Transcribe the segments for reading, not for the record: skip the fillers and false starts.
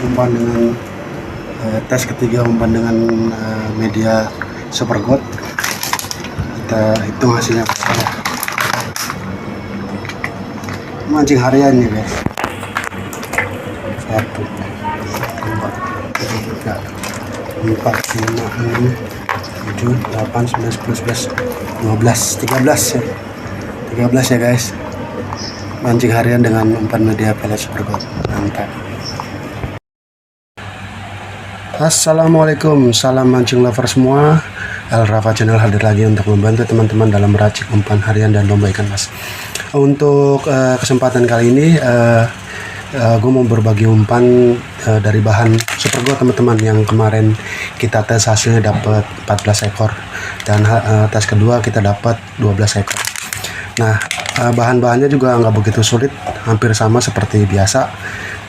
umpan dengan tes ketiga umpan dengan media Supergoat. Kita hitung hasilnya. Mancing harian nih guys. 1 2 3 4 5 6 7 8 9 10 11 12 13 ya. 13 ya guys. Mancing harian dengan umpan media pelet Supergoat. Mantap. Assalamualaikum, salam mancing lover semua. El Rafa Channel hadir lagi untuk membantu teman-teman dalam meracik umpan harian dan lomba ikan mas. Untuk kesempatan kali ini gue mau berbagi umpan dari bahan Supergoat teman-teman, yang kemarin kita tes hasilnya dapat 14 ekor dan tes kedua kita dapat 12 ekor. Nah, bahan-bahannya juga nggak begitu sulit, hampir sama seperti biasa,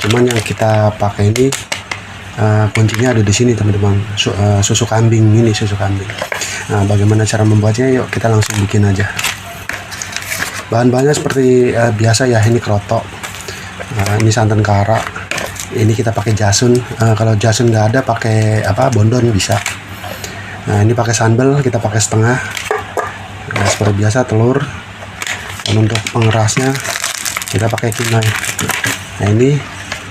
cuman yang kita pakai ini kuncinya ada di sini teman-teman. Susu kambing, ini susu kambing. Nah, bagaimana cara membuatnya? Yuk kita langsung bikin aja. Bahan-bahannya seperti biasa ya, ini kerotok, ini santan kara, ini kita pakai jasun. Kalau jasun nggak ada, pakai bondon bisa. Nah, ini pakai sambal, kita pakai setengah. Nah, seperti biasa telur. Dan untuk pengerasnya kita pakai kinoi. Nah, ini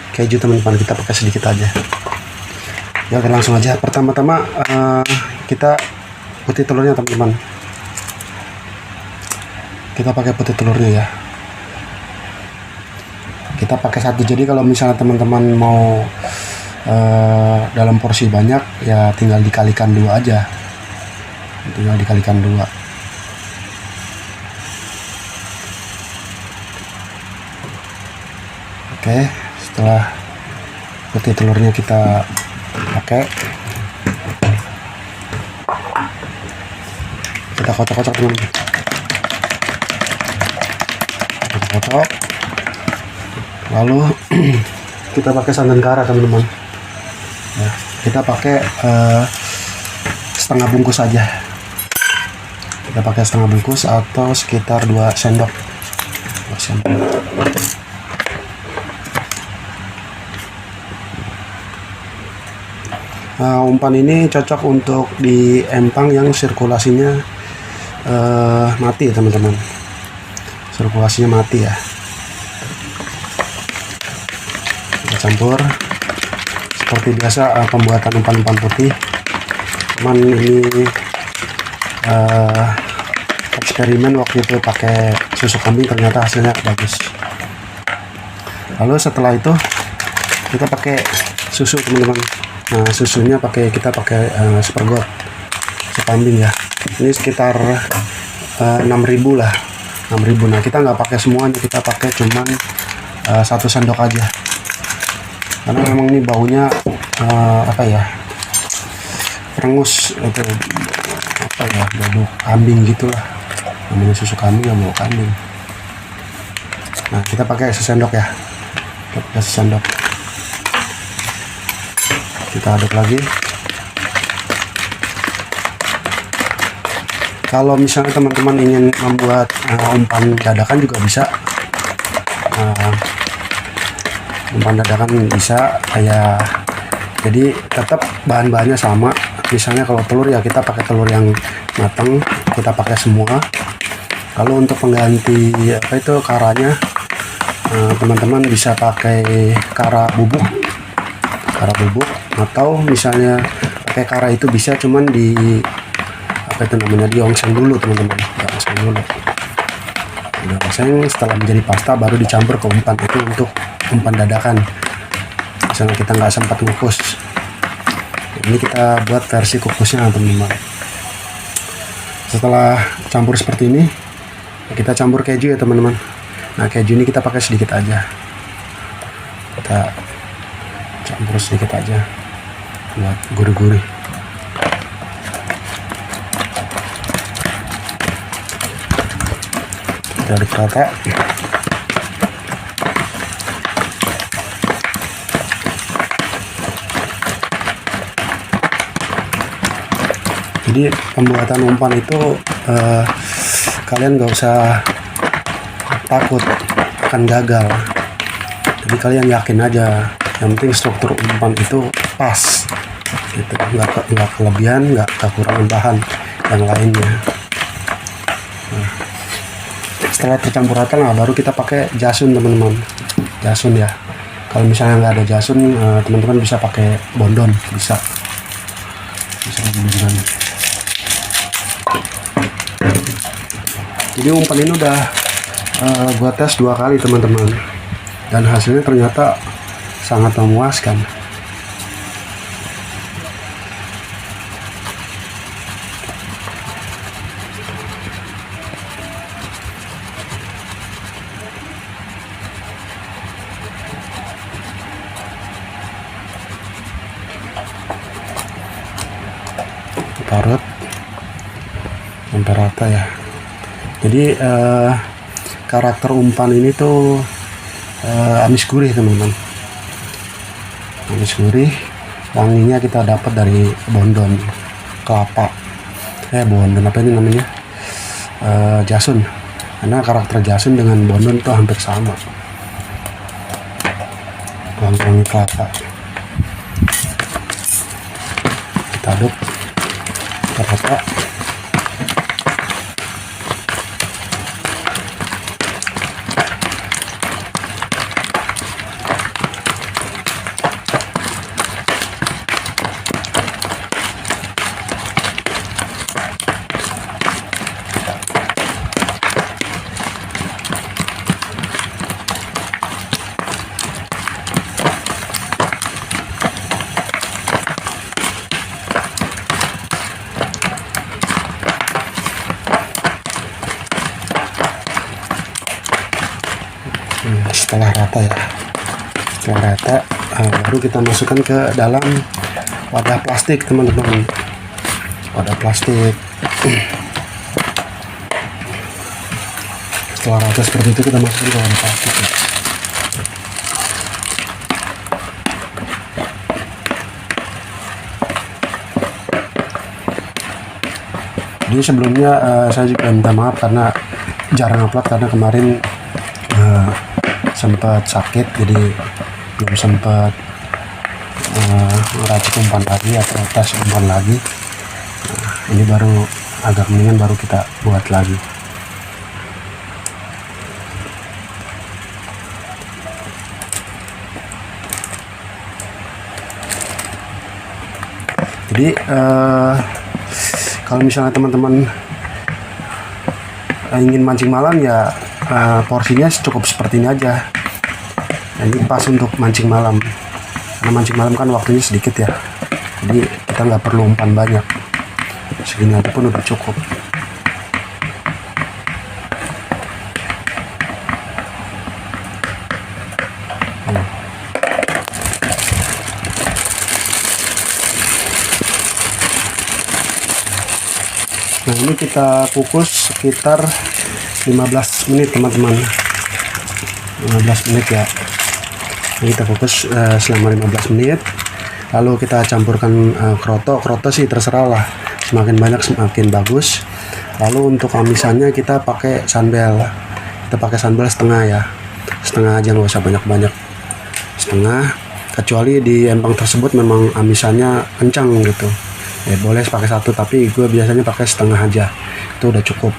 keju teman-teman, kita pakai sedikit aja. Ya, oke, langsung aja. Pertama-tama kita putih telurnya teman-teman. Kita pakai putih telurnya ya. Kita pakai 1, jadi kalau misalnya teman-teman mau dalam porsi banyak ya tinggal dikalikan 2 aja. Tinggal dikalikan 2. Oke, setelah putih telurnya kita pakai, kita kocok-kocok dulu. Kocok, lalu kita pakai santan kara teman-teman. Ya, kita pakai setengah bungkus aja. Kita pakai setengah bungkus atau sekitar 2 sendok. 2 sendok. Nah, umpan ini cocok untuk di empang yang sirkulasinya mati ya teman-teman. Sirkulasinya mati ya. Kita campur seperti biasa pembuatan umpan-umpan putih. Cuman ini eksperimen waktu itu pakai susu kambing, ternyata hasilnya bagus. Lalu setelah itu kita pakai susu teman-teman. Nah, susunya kita pakai Supergoat susu kambing ya. Ini sekitar 6.000 lah, 6.000. Nah, kita nggak pakai semuanya, kita pakai cuman 1 sendok aja, karena memang ini baunya perengus itu, bau kambing gitulah, namanya susu kambing ya, bau kambing. Nah, kita pakai sesendok ya, kita pakai sesendok. Kita aduk lagi. Kalau misalnya teman-teman ingin membuat umpan dadakan juga bisa. Umpan dadakan bisa kayak, jadi tetap bahan-bahannya sama. Misalnya kalau telur ya kita pakai telur yang matang, kita pakai semua. Lalu untuk pengganti karanya, teman-teman bisa pakai kara bubuk, atau misalnya pakai kara itu bisa, cuman diongseng dulu teman-teman, diongseng. Setelah menjadi pasta baru dicampur ke umpan. Itu untuk umpan dadakan, misalnya kita nggak sempat kukus. Ini kita buat versi kukusnya teman-teman. Setelah campur seperti ini, kita campur keju ya teman-teman. Nah, keju ini kita pakai sedikit aja, kita campur sedikit aja buat gurih-gurih. Kita aduk rata. Jadi pembuatan umpan itu kalian gak usah takut akan gagal. Jadi kalian yakin aja Yang penting struktur umpan itu pas gitu, nggak kelebihan, nggak kekurangan bahan yang lainnya. Nah, setelah tercampur rata, nah baru kita pakai jasun teman-teman. Jasun ya, kalau misalnya nggak ada jasun, teman-teman bisa pakai bondon, bisa bondon. Jadi umpan ini udah gua tes 2 kali teman-teman, dan hasilnya ternyata sangat memuaskan. Parut sampai rata ya. Jadi karakter umpan ini tuh amis gurih teman-teman, amis gurih. Wanginya kita dapat dari bondon kelapa, bondon apa ini namanya, jasun, karena karakter jasun dengan bondon tuh hampir sama, wangi kelapa. Kita aduk rata. Setelah rata ya, baru kita masukkan ke dalam wadah plastik teman-teman, wadah plastik. Setelah rata seperti itu, kita masukkan ke wadah plastik ya. Jadi sebelumnya saya juga minta maaf karena jarang upload, karena kemarin sempat sakit, jadi belum sempat ngeracik umpan lagi atau tes umpan lagi. Ini baru agak mendingan, baru kita buat lagi. Jadi kalau misalnya teman-teman ingin mancing malam ya, porsinya cukup seperti ini aja. Nah, ini pas untuk mancing malam, karena mancing malam kan waktunya sedikit ya, jadi kita nggak perlu umpan banyak, segini aja pun udah cukup. Nah, ini kita kukus sekitar 15 menit teman-teman, 15 menit ya. Ini kita kukus selama 15 menit, lalu kita campurkan kroto sih terserah lah, semakin banyak semakin bagus. Lalu untuk amisannya kita pakai sambal, setengah ya, setengah aja, nggak usah banyak-banyak, setengah. Kecuali di empang tersebut memang amisannya kencang gitu ya, boleh pakai 1, tapi gue biasanya pakai setengah aja, itu udah cukup,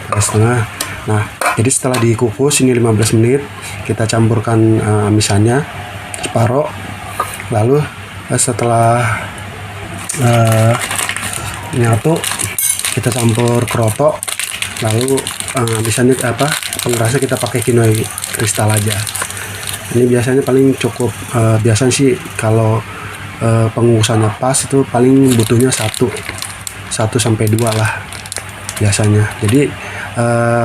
pakai setengah. Nah, jadi setelah dikukus ini 15 menit, kita campurkan amisannya separuh. Lalu setelah nyatu, kita campur kroto. Lalu amisannya pengerasnya kita pakai quinoa kristal aja. Ini biasanya paling cukup. Biasanya sih kalau pengukusannya pas itu paling butuhnya 1 sampai 2 lah biasanya. Jadi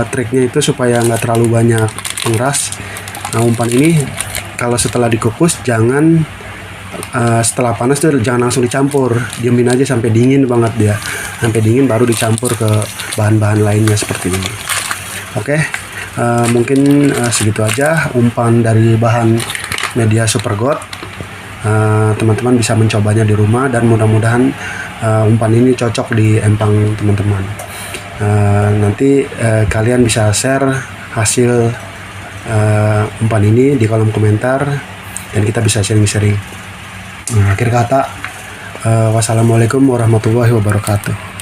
triknya itu supaya nggak terlalu banyak pengeras. Nah, umpan ini kalau setelah dikukus jangan setelah panas tuh jangan langsung dicampur, diemin aja sampai dingin banget dia, sampai dingin baru dicampur ke bahan-bahan lainnya seperti ini. Oke, mungkin segitu aja umpan dari bahan media Super God. Teman-teman bisa mencobanya di rumah, dan mudah-mudahan umpan ini cocok di empang teman-teman. Nanti kalian bisa share hasil umpan ini di kolom komentar, dan kita bisa sharing-sharing. Akhir kata, wassalamualaikum warahmatullahi wabarakatuh.